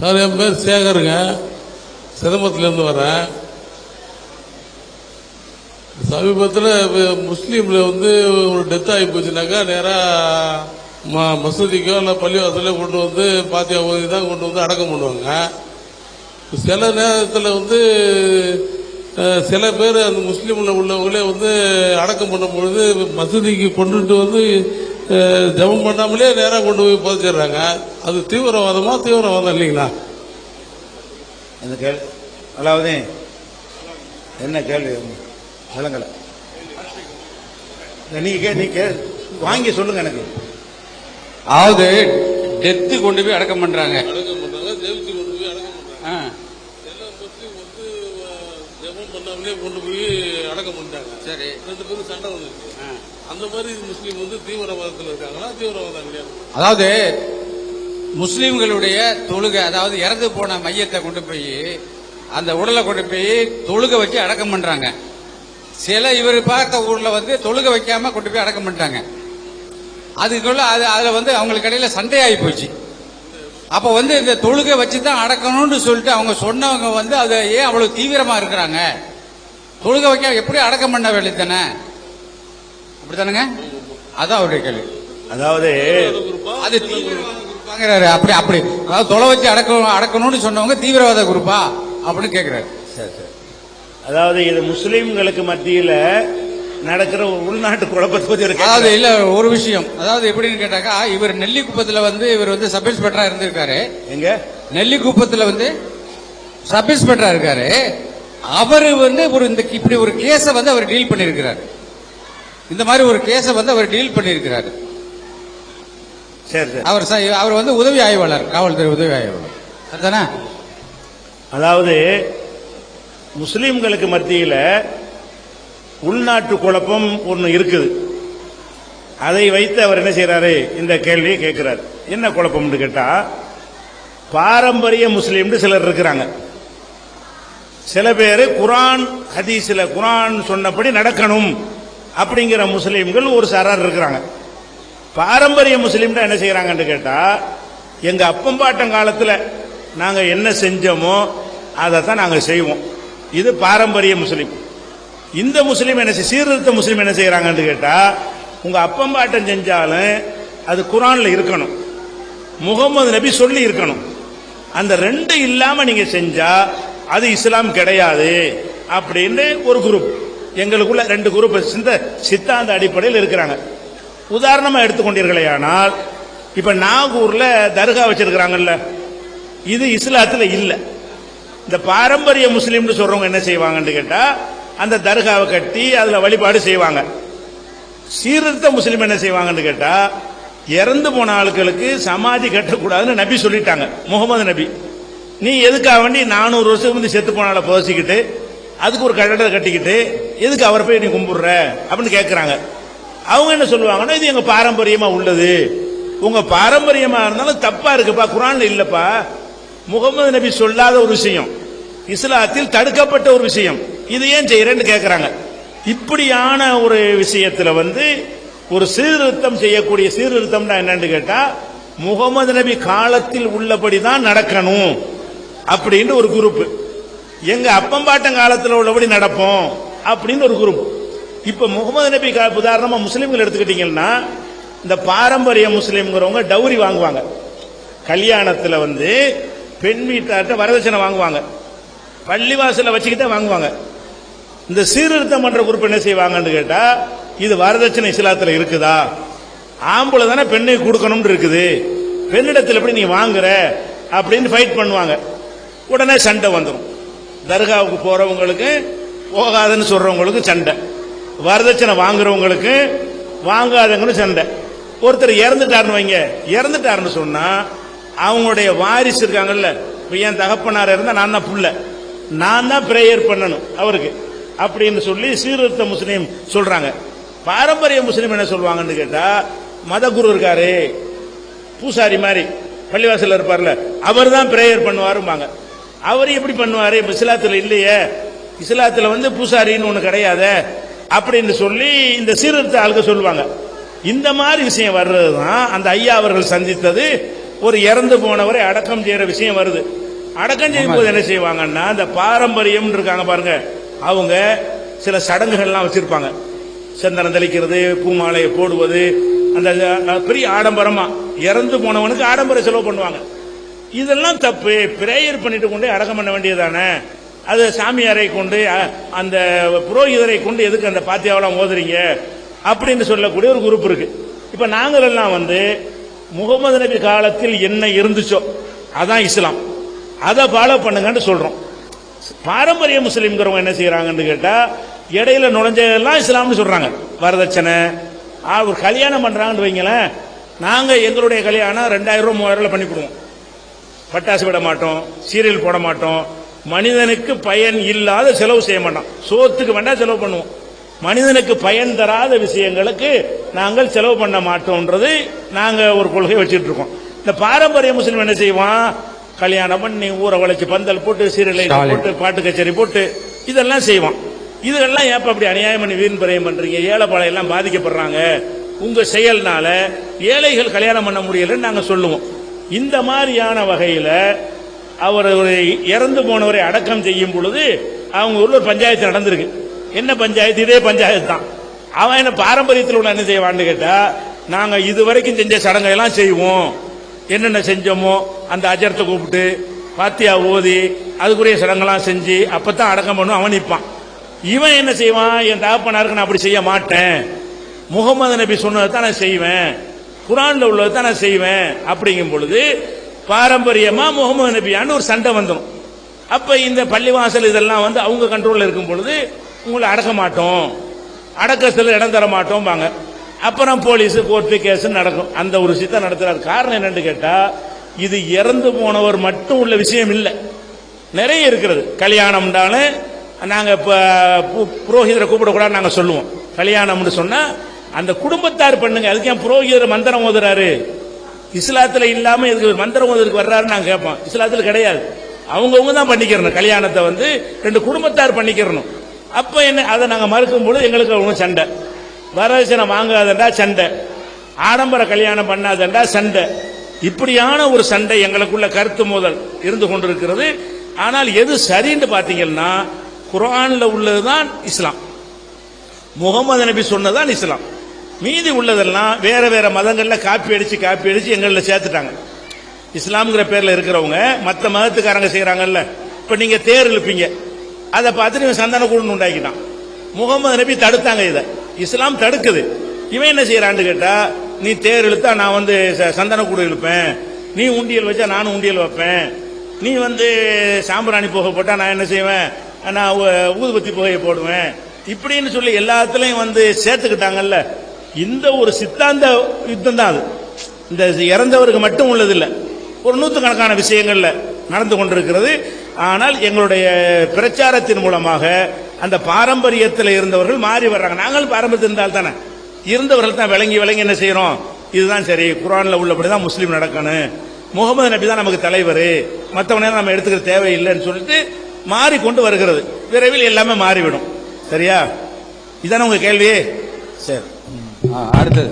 Sir, என் பேர் சேகருங்க, சிதம்பரத்துலேருந்து வரேன். சமீபத்தில் முஸ்லீமில் ஒரு டெத் ஆகி போச்சுனாக்கா நேராக மசூதிக்கோ இல்லை பள்ளிவாசலையோ கொண்டு வந்து பாத்தியா ஓதி தான் கொண்டு வந்து அடக்கம் பண்ணுவாங்க. சில நேரத்தில் சில பேர் அந்த முஸ்லீமில் உள்ளவங்களே அடக்கம் பண்ணும் பொழுது மசூதிக்கு கொண்டுட்டு வந்து ஜபம் பண்ணாமலே நேராக கொண்டு போய் புதைச்சிடுறாங்க. அது தீவிரவாதம் இல்லைங்களா? இந்த கேள்வி அதாவது என்ன கேள்வி விளங்கல. நீங்க வாங்கி சொல்லுங்க எனக்கு. அதாவது டெத்து கொண்டு போய் அடக்கம் பண்றாங்க. கொண்டு போய் அடக்கம் பண்ணிட்டாங்க. சரி, 2 பேரும் சண்டை வந்துருக்கு. அந்த மாதிரி முஸ்லீம் தீவிரவாதத்தில் இருக்காங்களா? தீவிரவாதம் இல்லையா? அதாவது முஸ்லீம்களுடைய தொழுகை, அதாவது இறந்து போன மையத்தை கொண்டு போய் அந்த உடலை கொண்டு போய் தொழுகை வச்சு அடக்கம் பண்றாங்க. சில இவர் பார்த்த ஊர்ல தொழுகை வைக்காம கொண்டு போய் அடக்கம் பண்ணிட்டாங்க. அதுக்குள்ள அதுல அவங்களுக்கு இடையில சண்டையாகி போச்சு. அப்ப இந்த தொழுகை வச்சுதான் அடக்கணும்னு சொல்லிட்டு அவங்க சொன்னவங்க அதை ஏன் அவ்வளவு தீவிரமா இருக்கிறாங்க? தொழுகை வைக்க எப்படி அடக்கம் பண்ண வேண்டியதானே? அப்படித்தானுங்க? அதான் அவருடைய கேள்வி. அதாவது அது தீவிரவாத அப்படி அப்படி அதாவது தொலை வச்சு அடக்கணும்னு சொன்னவங்க தீவிரவாத குரூப்பா அப்படின்னு கேட்கிறாரு. சரி சரி. அதாவது இது முஸ்லீம்களுக்கு மத்தியில் நடக்கிற உள்நாட்டு குழப்பத்தை பத்தி அதாவது இல்ல ஒரு விஷயம். அதாவது எப்படின்னு கேட்டாக்கா, இவர் நெல்லிக்குப்பத்துல இவர் சப் இன்ஸ்பெக்டரா இருந்திருக்காரு. எங்க நெல்லிக்குப்பத்துல சப் இன்ஸ்பெக்டரா இருக்காரு. அவரு இப்படி ஒரு கேஸ அவர் டீல் பண்ணிருக்கிறார். இந்த மாதிரி ஒரு கேஸ அவர் டீல் பண்ணிருக்கிறார். சரி, அவர் உதவி ஆய்வாளர், காவல்துறை உதவி ஆய்வாளர். சரிதானே? அதாவது முஸ்லீம்களுக்கு மத்தியில் உள்நாட்டு குழப்பம் ஒன்று இருக்குது. அதை வைத்து அவர் என்ன செய்யறாரு? இந்த கேள்வியை கேட்கிறார். என்ன குழப்பம்னு கேட்டா, பாரம்பரிய முஸ்லீம் சிலர் இருக்கிறாங்க. சில பேர் குரான் ஹதீஸ்ல குரான் சொன்னபடி நடக்கணும் அப்படிங்கிற முஸ்லீம்கள் ஒரு சாரார் இருக்கிறாங்க. பாரம்பரிய முஸ்லீம் என்ன செய்யறாங்கன்னு கேட்டா, எங்க அப்பம்பாட்டம் காலத்தில் நாங்க என்ன செஞ்சோமோ அதைத்தான் நாங்க செய்வோம். இது பாரம்பரிய முஸ்லீம். இந்த முஸ்லீம் என்ன சீர்திருத்த முஸ்லீம் என்ன செய்யறாங்கன்னு கேட்டா, உங்க அப்பம்பாட்டம் செஞ்சாலும் அது குரான்ல இருக்கணும், முகமது நபி சொல்லி இருக்கணும். அந்த 2 இல்லாம நீங்க செஞ்சா அது இஸ்லாம் கிடையாது அப்படின்னு ஒரு குரூப். எங்களுக்குள்ள 2 குரூப் சித்தாந்த அடிப்படையில் இருக்கிறாங்க. உதாரணமா எடுத்துக்கொண்டீர்களே ஆனால், இப்ப நாகூர்ல தர்கா வச்சிருக்கிறாங்கல்ல, இது இஸ்லாத்துல இல்ல. இந்த பாரம்பரிய முஸ்லீம்னு சொல்றவங்க என்ன செய்வாங்கன்னு கேட்டா, அந்த தர்காவை கட்டி அதுல வழிபாடு செய்வாங்க. சீர்திருத்த முஸ்லீம் என்ன செய்வாங்கன்னு கேட்டா, இறந்து போன ஆட்களுக்கு சமாதி கட்டக்கூடாதுன்னு நபி சொல்லிட்டாங்க, முகமது நபி. நீ எதுக்காக வேண்டி 400 வருஷம் செத்து போனால புதைச்சிக்கிட்டு அதுக்கு ஒரு கட்டடத்தை கட்டிக்கிட்டு எதுக்கு அவரை போய் நீ கும்பிடுற அப்படின்னு கேட்கிறாங்க. அவங்க என்ன சொல்லுவாங்கன்னா, இது எங்க பாரம்பரியமா உள்ளது. உங்க பாரம்பரியமா இருந்தாலும் தப்பா இருக்குப்பா, குரான்ல இல்லப்பா. முகமது நபி சொல்லாத ஒரு விஷயம், இஸ்லாத்தில் தடுக்கப்பட்ட ஒரு விஷயம், இது ஏன் செய்யறேன்னு கேட்கிறாங்க. இப்படியான ஒரு விஷயத்துல ஒரு சீர்திருத்தம் செய்யக்கூடிய சீர்திருத்தம்னா என்னன்னு கேட்டா, முகமது நபி காலத்தில் உள்ளபடிதான் நடக்கணும் அப்படின்னு ஒரு குரூப். எங்க அப்பம்பாட்டம் காலத்தில் உள்ளபடி நடப்போம் அப்படின்னு ஒரு குரூப். இப்ப முகமது நபி உதாரணமா முஸ்லீம்கள் எடுத்துக்கிட்டீங்கன்னா, இந்த பாரம்பரிய முஸ்லீம்ங்கிறவங்க டவுரி வாங்குவாங்க. கல்யாணத்துல பெண் வீட்டார்ட்ட வரதட்சணை வாங்குவாங்க, பள்ளிவாசல வச்சுக்கிட்டே வாங்குவாங்க. இந்த சீர்திருத்தம் பண்ற குரூப் என்ன செய்வாங்கன்னு கேட்டா, இது வரதட்சணை இஸ்லாத்துல இருக்குதா, ஆம்பளை தானே பெண்ணை கொடுக்கணும் இருக்குது, பெண்ணிடத்தில் எப்படி நீ வாங்குற அப்படின்னு ஃபைட் பண்ணுவாங்க. உடனே சண்டை வந்துடும். தர்காவுக்கு போறவங்களுக்கு போகாதுன்னு சொல்றவங்களுக்கு சண்டை, வரதட்சணை வாங்குறவங்களுக்கு வாங்காதவங்களும் சண்டை. ஒருத்தர் இறந்துட்டாருன்னு வைங்க, இறந்துட்டாருன்னு சொன்னா அவங்களுடைய வாரிசு இருக்காங்கல்ல, என் தகப்பனார் இருந்தா நான் தான் புள்ள, நான் தான் பிரேயர் பண்ணணும் அவருக்கு அப்படின்னு சொல்லி சீர்திருத்த முஸ்லீம் சொல்றாங்க. பாரம்பரிய முஸ்லீம் என்ன சொல்லுவாங்கன்னு கேட்டா, மத குரு இருக்காரு, பூசாரி மாதிரி பள்ளிவாசல் இருப்பார்ல, அவர் தான் பிரேயர் பண்ணுவாருப்பாங்க. அவர் எப்படி பண்ணுவாரு, இஸ்லாத்துல இல்லையே, இஸ்லாத்துல பூசாரின்னு ஒண்ணு கிடையாது அப்படின்னு சொல்லி இந்த சீர்திருத்த ஆளுங்க சொல்லுவாங்க. இந்த மாதிரி விஷயம் வர்றதுதான் அந்த ஐயா அவர்கள் சந்தித்தது ஒரு இறந்து போனவரை அடக்கம் செய்யற விஷயம் வருது. அடக்கம் செய்யும் போது என்ன செய்வாங்கன்னா, இந்த பாரம்பரியம் இருக்காங்க பாருங்க, அவங்க சில சடங்குகள்லாம் வச்சிருப்பாங்க. சந்தனம் தெளிக்கிறது, பூமாலையை போடுவது, அந்த பெரிய ஆடம்பரமா இறந்து போனவனுக்கு ஆடம்பர செலவு பண்ணுவாங்க. இதெல்லாம் தப்பு. பிரேயர் பண்ணிட்டு கொண்டு அடக்கம் பண்ண வேண்டியதானே. அது சாமியாரை கொண்டு அந்த புரோகிதரை கொண்டு எதுக்கு அந்த பாத்தியாவெல்லாம் ஓதுறீங்க அப்படின்னு சொல்லக்கூடிய ஒரு குரூப் இருக்கு. இப்ப நாங்கள் எல்லாம் முகமது நபி காலத்தில் என்ன இருந்துச்சோ அதான் இஸ்லாம், அதை ஃபாலோ பண்ணுங்கன்னு சொல்றோம். பாரம்பரிய முஸ்லீம்ங்கிறவங்க என்ன செய்யறாங்கன்னு கேட்டா, இடையில நுழைஞ்சதெல்லாம் இஸ்லாம்னு சொல்றாங்க. வரதட்சணை, ஒரு கல்யாணம் பண்றாங்கன்னு வைங்களேன், நாங்க எங்களுடைய கல்யாணம் 2000 ரூபாய் 3000 ரூபாய் பண்ணிவிடுவோம். பட்டாசு விட மாட்டோம், சீரியல் போட மாட்டோம், மனிதனுக்கு பயன் இல்லாத செலவு செய்ய மாட்டோம். சோத்துக்கு வேண்டாம் செலவு பண்ணுவோம், மனிதனுக்கு பயன் தராத விஷயங்களுக்கு நாங்கள் செலவு பண்ண மாட்டோம்ன்றது நாங்க ஒரு கொள்கை வச்சுட்டு இருக்கோம். இந்த பாரம்பரிய முஸ்லீம் என்ன செய்வான், கல்யாணம் பண்ணி ஊரை வளைச்சு பந்தல் போட்டு சீரியல் போட்டு பாட்டு கச்சேரி போட்டு இதெல்லாம் செய்வான். இதெல்லாம் ஏப்ப அப்படி அநியாயம் பண்ணி வீண் பிரயம் பண்றீங்க, ஏழை பாலை எல்லாம் பாதிக்கப்படுறாங்க, உங்க செயல்னால ஏழைகள் கல்யாணம் பண்ண முடியலன்னு நாங்க சொல்லுவோம். இந்த மாதிரியான வகையில அவர் இறந்து போனவரை அடக்கம் செய்யும் பொழுது அவங்க ஊர்ல ஒரு பஞ்சாயத்து நடந்திருக்கு. என்ன பஞ்சாயத்து? இதே பஞ்சாயத்து தான். அவன் என்ன பாரம்பரியத்தில் உள்ள என்ன செய்வான்னு கேட்டா, நாங்க இதுவரைக்கும் செஞ்ச சடங்கை எல்லாம் செய்வோம், என்னென்ன செஞ்சோமோ அந்த அஜரத்தை கூப்பிட்டு பாத்தியா ஓதி அதுக்குரிய சடங்கெல்லாம் செஞ்சு அப்பதான் அடக்கம் பண்ணுவோம். அவன் நிற்பான். இவன் என்ன செய்வான், என் தகப்பனாருக்கு நான் அப்படி செய்ய மாட்டேன், முகமது நபி சொன்னதை தான் நான் செய்வேன், குரான்ல உள்ளதை தான் நான் செய்வேன் அப்படிங்கும் பொழுது பாரம்பரியமா முகமது நபியான்னு ஒரு சண்டை வந்துடும். அப்ப இந்த பள்ளிவாசல் இதெல்லாம் அவங்க கண்ட்ரோல்ல இருக்கும் பொழுது உங்களை அடக்க மாட்டோம், அடக்கத்தில் இடம் தர மாட்டோம் வாங்க. அப்புறம் போலீஸ் கோர்ட்டு கேஸ் நடக்கும். அந்த ஒரு விஷயத்தை நடத்துறாரு. காரணம் என்னன்னு கேட்டா, இது இறந்து போனவர் மட்டும் உள்ள விஷயம் இல்லை, நிறைய இருக்கிறது. கல்யாணம்னாலும் நாங்க புரோகிதரை கூப்பிடக்கூடாது நாங்க சொல்லுவோம். கல்யாணம்னு சொன்னா அந்த குடும்பத்தார் பண்ணுங்க. அதுக்கு ஏன் புரோகிதர் மந்திரம் ஓதுறாரு? இஸ்லாத்துல இல்லாம இதுக்கு மந்திரம் ஓதுறதுக்கு வர்றாருன்னு நாங்க கேட்போம். இஸ்லாத்துல கிடையாது. அவங்கவுங்க தான் பண்ணிக்கிறணும். கல்யாணத்தை 2 குடும்பத்தார் பண்ணிக்கிறணும். அப்ப என்ன, அதை நாங்க மறுக்கும் பொழுது எங்களுக்கு அவங்க சண்டை. வரதட்சணை வாங்காதண்டா சண்டை, ஆடம்பர கல்யாணம் பண்ணாதண்டா சண்டை. இப்படியான ஒரு சண்டை எங்களுக்குள்ள கருத்து மோதல் இருந்து கொண்டிருக்கிறது. ஆனால் எது சரின்னு பாத்தீங்கன்னா, குர்ஆன்ல உள்ளதுதான் இஸ்லாம், முகமது நபி சொன்னதான் இஸ்லாம். மீதி உள்ளதெல்லாம் வேற வேற மதங்கள்ல காப்பி அடிச்சு எங்களில் சேர்த்துட்டாங்க. இஸ்லாம்ங்கிற பேர்ல இருக்கிறவங்க மற்ற மதத்துக்காரங்க செய்யறாங்கல்ல. இப்ப நீங்க தேர் இழுப்பீங்க, அதை பார்த்து நீங்க சந்தன கூடு உண்டாக்கிட்டான். முகமது நபி தடுத்தாங்க, இதை இஸ்லாம் தடுக்குது. இவன் என்ன செய்யறான்னு கேட்டா, நீ தேர் இழுத்தா நான் சந்தன கூடு இழுப்பேன், நீ உண்டியல் வச்சா நானும் உண்டியல் வைப்பேன், நீ சாம்பிராணி புகை போட்டா நான் என்ன செய்வேன், நான் ஊதுபத்தி புகையை போடுவேன், இப்படின்னு சொல்லி எல்லாத்துலயும் சேர்த்துக்கிட்டாங்கல்ல. இந்த ஒரு சித்தாந்த யுத்தம் தான் அது. இந்த இறந்தவருக்கு மட்டும் உள்ளது இல்லை, ஒரு நூற்றுக்கணக்கான விஷயங்கள்ல நடந்து கொண்டிருக்கிறது. ஆனால் எங்களுடைய பிரச்சாரத்தின் மூலமாக அந்த பாரம்பரியத்தில் இருந்தவர்கள் மாறி வர்றாங்க. நாங்கள் பாரம்பரியத்தில் இருந்தால் தானே, இருந்தவர்கள் தான் விளங்கி என்ன செய்யறோம், இதுதான் சரி, குர்ஆன்ல உள்ளபடிதான் முஸ்லீம் நடக்கணும், முகமது நபி தான் நமக்கு தலைவர், மற்றவனே நம்ம எடுத்துக்கிற தேவையில்லைன்னு சொல்லிட்டு மாறிக்கொண்டு வருகிறது. விரைவில் எல்லாமே மாறிவிடும். சரியா? இதான உங்க கேள்வி? சரி, அடுத்தது